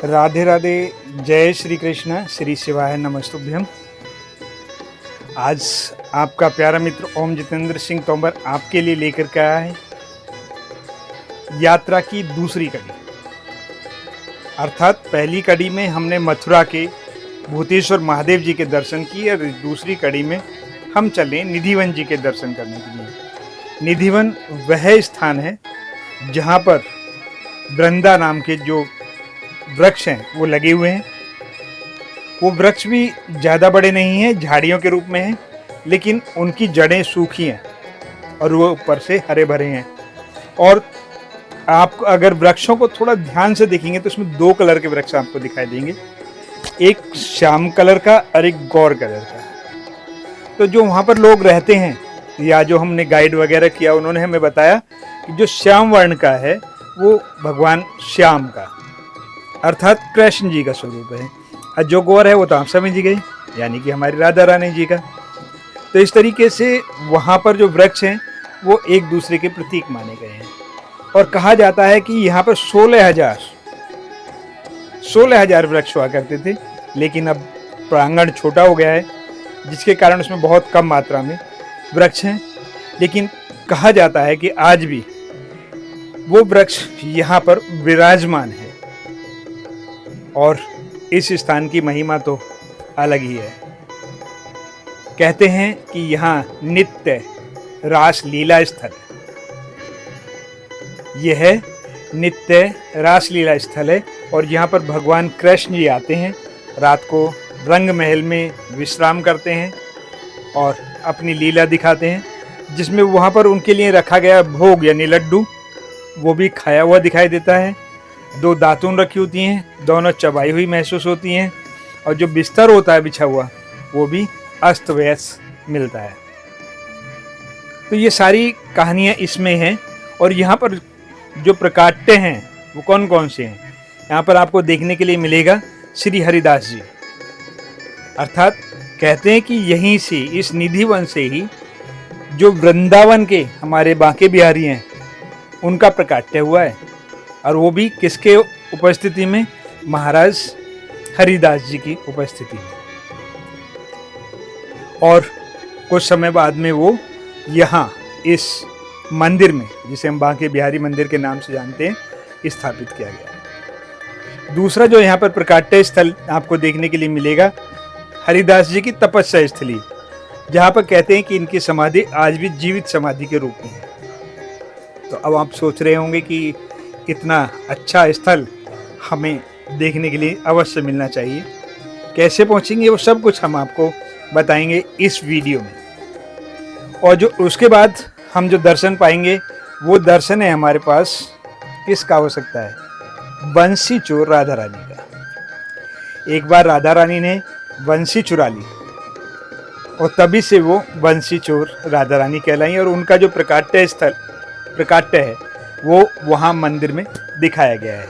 राधे राधे। जय श्री कृष्ण, श्री शिवाय नमस्तुभ्यम। आज आपका प्यारा मित्र ओम जितेंद्र सिंह तोमर आपके लिए लेकर के आया है यात्रा की दूसरी कड़ी। अर्थात पहली कड़ी में हमने मथुरा के भूतेश्वर महादेव जी के दर्शन किए और दूसरी कड़ी में हम चले निधिवन जी के दर्शन करने के लिए। निधिवन वह स्थान है जहाँ पर वृंदा नाम के जो वृक्ष हैं वो लगे हुए हैं। वो वृक्ष भी ज़्यादा बड़े नहीं हैं, झाड़ियों के रूप में हैं, लेकिन उनकी जड़ें सूखी हैं और वो ऊपर से हरे भरे हैं। और आप अगर वृक्षों को थोड़ा ध्यान से देखेंगे तो उसमें दो कलर के वृक्ष आपको दिखाई देंगे, एक श्याम कलर का और एक गौर कलर का। तो जो वहाँ पर लोग रहते हैं या जो हमने गाइड वगैरह किया, उन्होंने हमें बताया कि जो श्याम वर्ण का है वो भगवान श्याम का अर्थात कृष्ण जी का स्वरूप है, और जो गौर है वो तो आप समझ गए, यानी कि हमारी राधा रानी जी का। तो इस तरीके से वहाँ पर जो वृक्ष हैं वो एक दूसरे के प्रतीक माने गए हैं। और कहा जाता है कि यहाँ पर 16,000 वृक्ष हुआ करते थे, लेकिन अब प्रांगण छोटा हो गया है, जिसके कारण उसमें बहुत कम मात्रा में वृक्ष हैं। लेकिन कहा जाता है कि आज भी वो वृक्ष यहाँ पर विराजमान है और इस स्थान की महिमा तो अलग ही है। कहते हैं कि यहाँ नित्य रास लीला स्थल है। यह नित्य रास लीला स्थल है और यहाँ पर भगवान कृष्ण जी आते हैं, रात को रंग महल में विश्राम करते हैं और अपनी लीला दिखाते हैं, जिसमें वहाँ पर उनके लिए रखा गया भोग यानी लड्डू वो भी खाया हुआ दिखाई देता है। 2 दातून रखी होती हैं, दोनों चबाई हुई महसूस होती हैं, और जो बिस्तर होता है बिछा हुआ वो भी अस्त व्यस्त मिलता है। तो ये सारी कहानियाँ इसमें हैं। और यहाँ पर जो प्रकाट्य हैं वो कौन कौन से हैं, यहाँ पर आपको देखने के लिए मिलेगा श्री हरिदास जी। अर्थात कहते हैं कि यहीं से, इस निधिवन से ही जो वृंदावन के हमारे बांके बिहारी हैं उनका प्रकाट्य हुआ है, और वो भी किसके उपस्थिति में, महाराज हरिदास जी की उपस्थिति में। और कुछ समय बाद में वो यहाँ इस मंदिर में, जिसे हम बांके बिहारी मंदिर के नाम से जानते हैं, स्थापित किया गया। दूसरा जो यहाँ पर प्रकाट्य स्थल आपको देखने के लिए मिलेगा, हरिदास जी की तपस्या स्थली, जहाँ पर कहते हैं कि इनकी समाधि आज भी जीवित समाधि के रूप में है। तो अब आप सोच रहे होंगे कि इतना अच्छा स्थल हमें देखने के लिए अवश्य मिलना चाहिए। कैसे पहुंचेंगे वो सब कुछ हम आपको बताएंगे इस वीडियो में। और जो उसके बाद हम जो दर्शन पाएंगे वो दर्शन है हमारे पास किसका हो सकता है, बंसी चोर राधा रानी का। एक बार राधा रानी ने बंसी चुरा ली और तभी से वो बंसी चोर राधा रानी कहलाई, और उनका जो प्रकाट्य है वो वहाँ मंदिर में दिखाया गया है।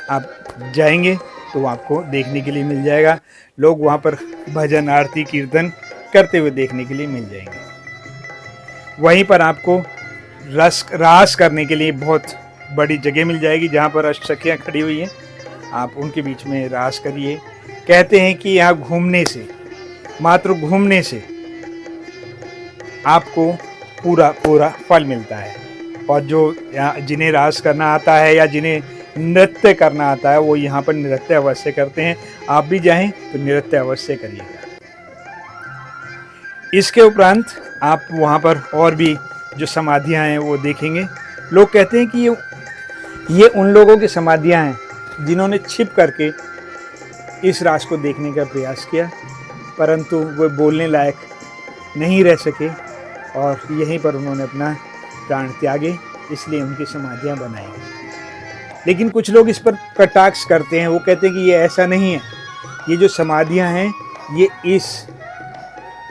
आप जाएंगे तो आपको देखने के लिए मिल जाएगा। लोग वहाँ पर भजन आरती कीर्तन करते हुए देखने के लिए मिल जाएंगे। वहीं पर आपको रास करने के लिए बहुत बड़ी जगह मिल जाएगी, जहाँ पर अष्टसखियाँ खड़ी हुई हैं, आप उनके बीच में रास करिए। कहते हैं कि यहाँ घूमने से, मात्र घूमने से आपको पूरा फल मिलता है। और जो जिन्हें रास करना आता है या जिन्हें नृत्य करना आता है वो यहाँ पर नृत्य अवश्य करते हैं। आप भी जाएं तो नृत्य अवश्य करिएगा। इसके उपरांत आप वहाँ पर और भी जो समाधियाँ हैं वो देखेंगे। लोग कहते हैं कि ये उन लोगों की समाधियाँ हैं जिन्होंने छिप करके इस रास को देखने का प्रयास किया, परंतु वो बोलने लायक नहीं रह सके और यहीं पर उन्होंने अपना प्राण त्यागे, इसलिए उनकी समाधियाँ बनाई गई। लेकिन कुछ लोग इस पर कटाक्ष करते हैं, वो कहते हैं कि ये ऐसा नहीं है। ये जो समाधियाँ हैं ये इस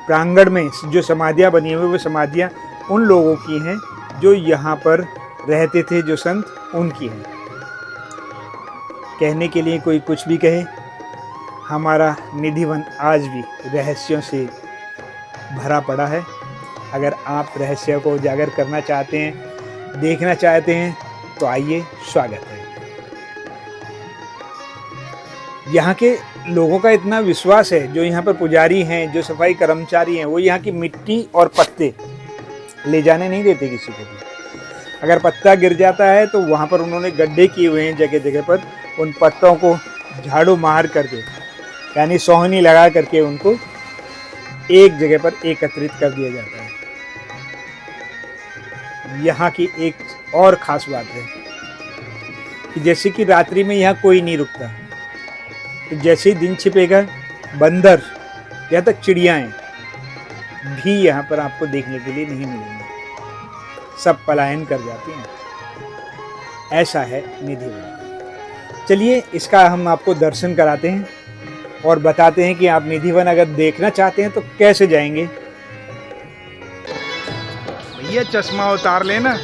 प्रांगण में जो समाधियाँ बनी हुई वो समाधियाँ उन लोगों की हैं जो यहाँ पर रहते थे, जो संत, उनकी हैं। कहने के लिए कोई कुछ भी कहे, हमारा निधिवन आज भी रहस्यों से भरा पड़ा है। अगर आप रहस्य को उजागर करना चाहते हैं, देखना चाहते हैं, तो आइए, स्वागत है। यहाँ के लोगों का इतना विश्वास है, जो यहाँ पर पुजारी हैं, जो सफाई कर्मचारी हैं, वो यहाँ की मिट्टी और पत्ते ले जाने नहीं देते किसी को भी। अगर पत्ता गिर जाता है तो वहाँ पर उन्होंने गड्ढे किए हुए हैं जगह जगह पर, उन पत्तों को झाड़ू मार करके यानी सोहनी लगा करके उनको एक जगह पर एकत्रित कर दिया जाता है। यहाँ की एक और ख़ास बात है कि जैसे कि रात्रि में यहाँ कोई नहीं रुकता, तो जैसे ही दिन छिपेगा बंदर यहाँ तक चिड़ियाएँ भी यहाँ पर आपको देखने के लिए नहीं मिलेंगी, सब पलायन कर जाती हैं। ऐसा है निधिवन। चलिए इसका हम आपको दर्शन कराते हैं और बताते हैं कि आप निधिवन अगर देखना चाहते हैं तो कैसे जाएंगे। भैया चश्मा उतार लेना,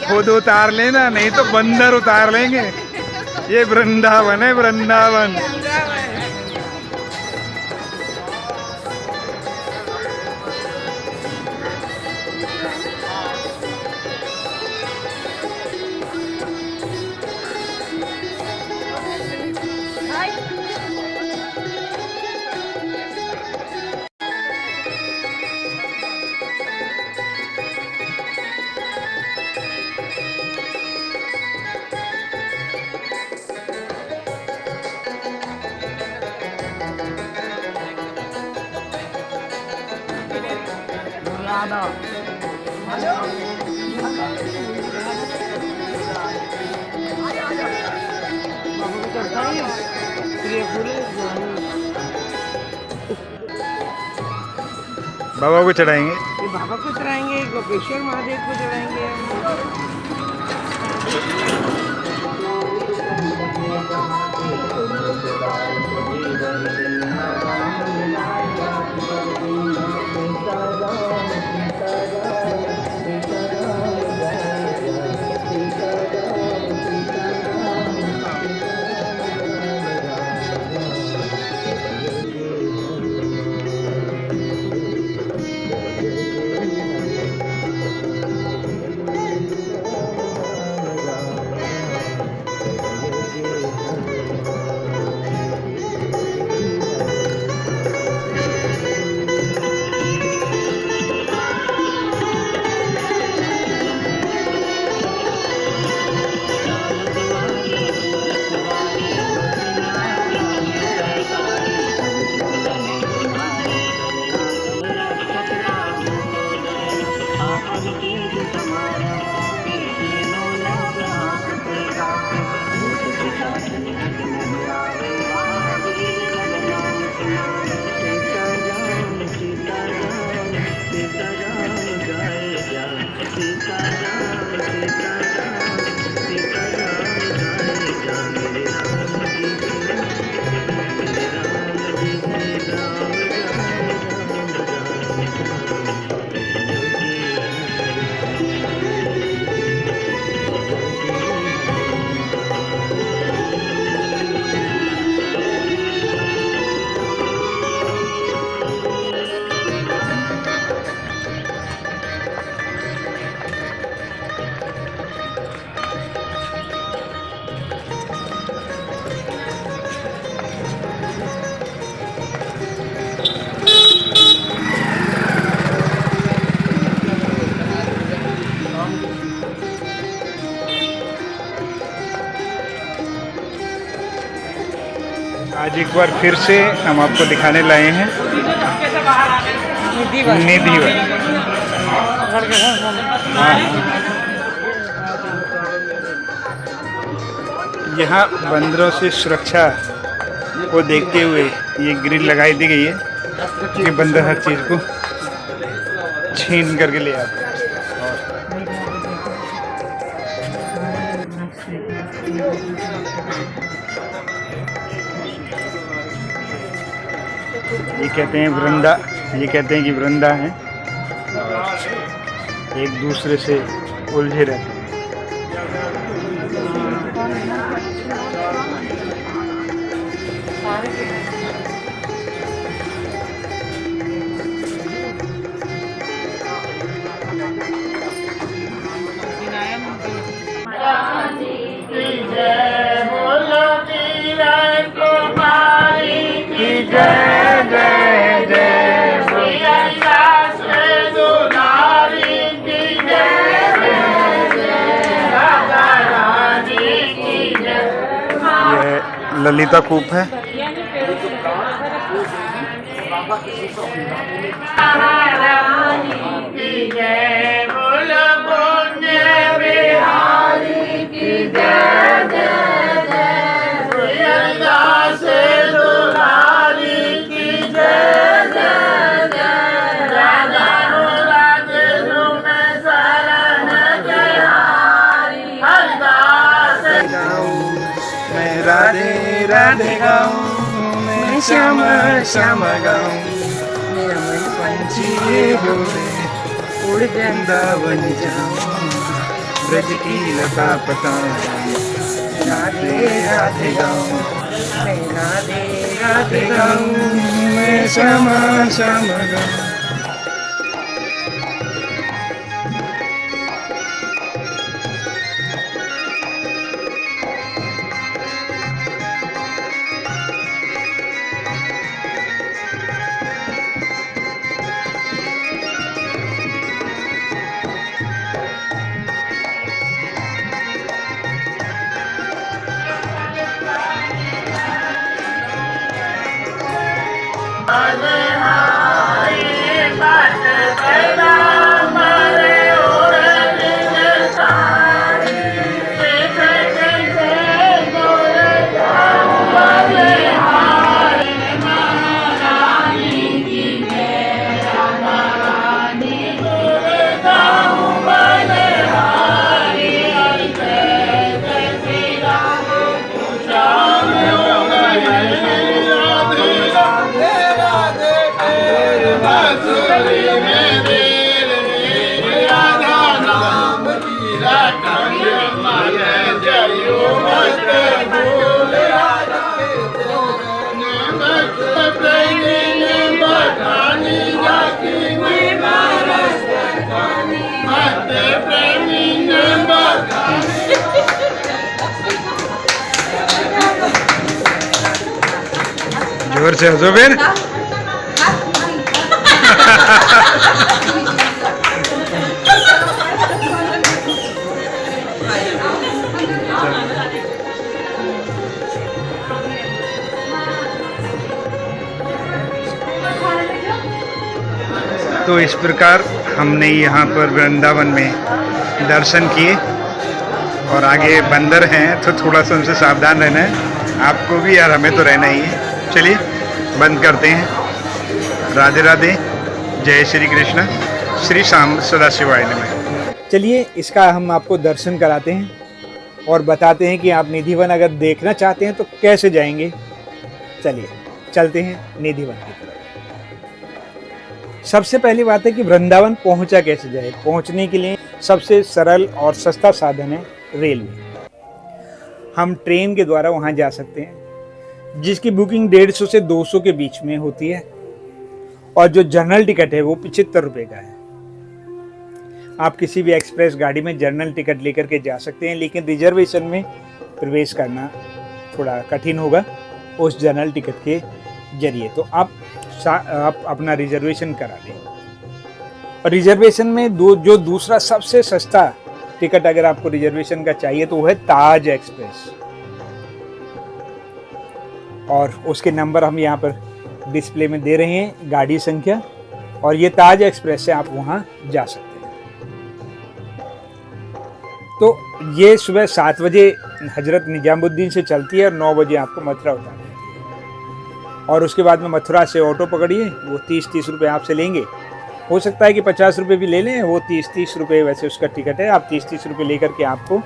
खुद उतार लेना, नहीं तो बंदर उतार लेंगे। ये वृंदावन है, वृंदावन। बाबा को चढ़ाएंगे, बाबा को चढ़ाएंगे, गोपेश्वर महादेव को चढ़ाएंगे। आज एक बार फिर से हम आपको दिखाने लाए हैं निधिवन। यहाँ बंदरों से सुरक्षा को देखते हुए ये ग्रिल लगाई दी गई है कि बंदर हर चीज़ को छीन करके ले आते हैं। ये कहते हैं वृंदा, ये कहते हैं कि वृंदा हैं और एक दूसरे से उलझे रहते हैं। जय बोलो वीरा को जय जय जय हरिदास दुलारी की जय राधा रानी की जय। ये ललिता कूप है। रानी की जय बोलो पुण्य बिहारी की जय जय जय हरिदास दुलारी की जय जय जय राधा राधे तुम्हें शरण जय हरिदास मैं राधे राधे गाऊं, मैं श्याम श्याम गाऊं, मेरा मन पंछी बोले उड़ वृंदावन जाऊं, ब्रज की लता पताऊं, राधे राधे गाऊं, मैं राधे राधे गाऊं, मैं श्याम श्याम गाऊं। जोर से हंसो फिर। तो इस प्रकार हमने यहाँ पर वृंदावन में दर्शन किए और आगे बंदर हैं तो थोड़ा सा उनसे सावधान रहना है, आपको भी यार हमें तो रहना ही है। चलिए बंद करते हैं। राधे राधे, जय श्री कृष्ण, श्री श्याम सदाशिवाय नमः। चलिए इसका हम आपको दर्शन कराते हैं और बताते हैं कि आप निधिवन अगर देखना चाहते हैं तो कैसे जाएंगे। चलिए चलते हैं निधिवन की तरफ। सबसे पहली बात है कि वृंदावन पहुंचा कैसे जाए। पहुंचने के लिए सबसे सरल और सस्ता साधन है रेलवे। हम ट्रेन के द्वारा वहां जा सकते हैं, जिसकी बुकिंग 150 से 200 के बीच में होती है, और जो जनरल टिकट है वो 75 रुपये का है। आप किसी भी एक्सप्रेस गाड़ी में जनरल टिकट लेकर के जा सकते हैं, लेकिन रिजर्वेशन में प्रवेश करना थोड़ा कठिन होगा उस जनरल टिकट के जरिए। तो आप अपना रिजर्वेशन करा लें। और रिजर्वेशन में जो दूसरा सबसे सस्ता टिकट अगर आपको रिजर्वेशन का चाहिए तो वो है ताज एक्सप्रेस, और उसके नंबर हम यहाँ पर डिस्प्ले में दे रहे हैं, गाड़ी संख्या, और ये ताज एक्सप्रेस से आप वहाँ जा सकते हैं। तो ये सुबह 7 बजे हजरत निजामुद्दीन से चलती है और 9 बजे आपको मथुरा उतार देती है। और उसके बाद में मथुरा से ऑटो पकड़िए, वो 30-30 रुपये आपसे लेंगे। हो सकता है कि 50 रुपये भी ले लें, वो 30-30 रुपये वैसे उसका टिकट है। आप 30-30 रुपये लेकर के आपको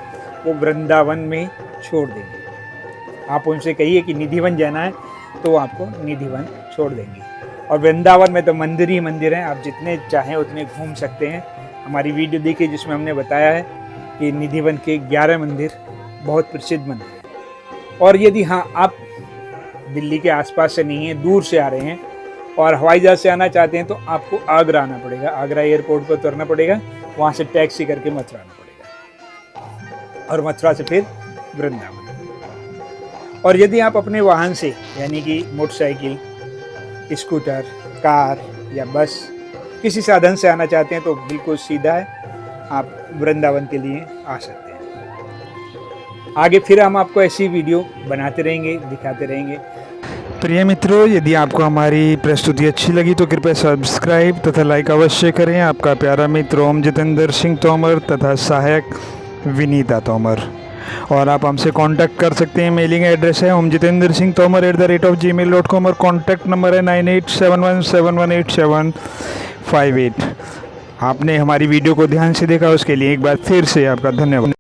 वो वृंदावन में छोड़ देंगे। आप उनसे कहिए कि निधिवन जाना है तो वो आपको निधिवन छोड़ देंगे। और वृंदावन में तो मंदिर ही मंदिर हैं, आप जितने चाहें उतने घूम सकते हैं। हमारी वीडियो देखिए जिसमें हमने बताया है कि निधिवन के 11 मंदिर बहुत प्रसिद्ध मंदिर हैं। और यदि हाँ आप दिल्ली के आसपास से नहीं हैं, दूर से आ रहे हैं और हवाई जहाज से आना चाहते हैं तो आपको आगरा आना पड़ेगा। आगरा एयरपोर्ट पर उतरना पड़ेगा, वहाँ से टैक्सी करके मथुरा आना पड़ेगा और मथुरा से फिर वृंदावन। और यदि आप अपने वाहन से यानी कि मोटरसाइकिल स्कूटर, कार या बस किसी साधन से आना चाहते हैं तो बिल्कुल सीधा है, आप वृंदावन के लिए आ सकते हैं। आगे फिर हम आपको ऐसी वीडियो बनाते रहेंगे, दिखाते रहेंगे। प्रिय मित्रों, यदि आपको हमारी प्रस्तुति अच्छी लगी तो कृपया सब्सक्राइब तथा लाइक अवश्य करें। आपका प्यारा मित्र ओम जितेंद्र सिंह तोमर तथा सहायक विनीता तोमर। और आप हमसे कांटेक्ट कर सकते हैं। मेलिंग एड्रेस है omjitendrsinghtomer@gmail.com और कॉन्टैक्ट नंबर है 9871718758। आपने हमारी वीडियो को ध्यान से देखा, उसके लिए एक बार फिर से आपका धन्यवाद।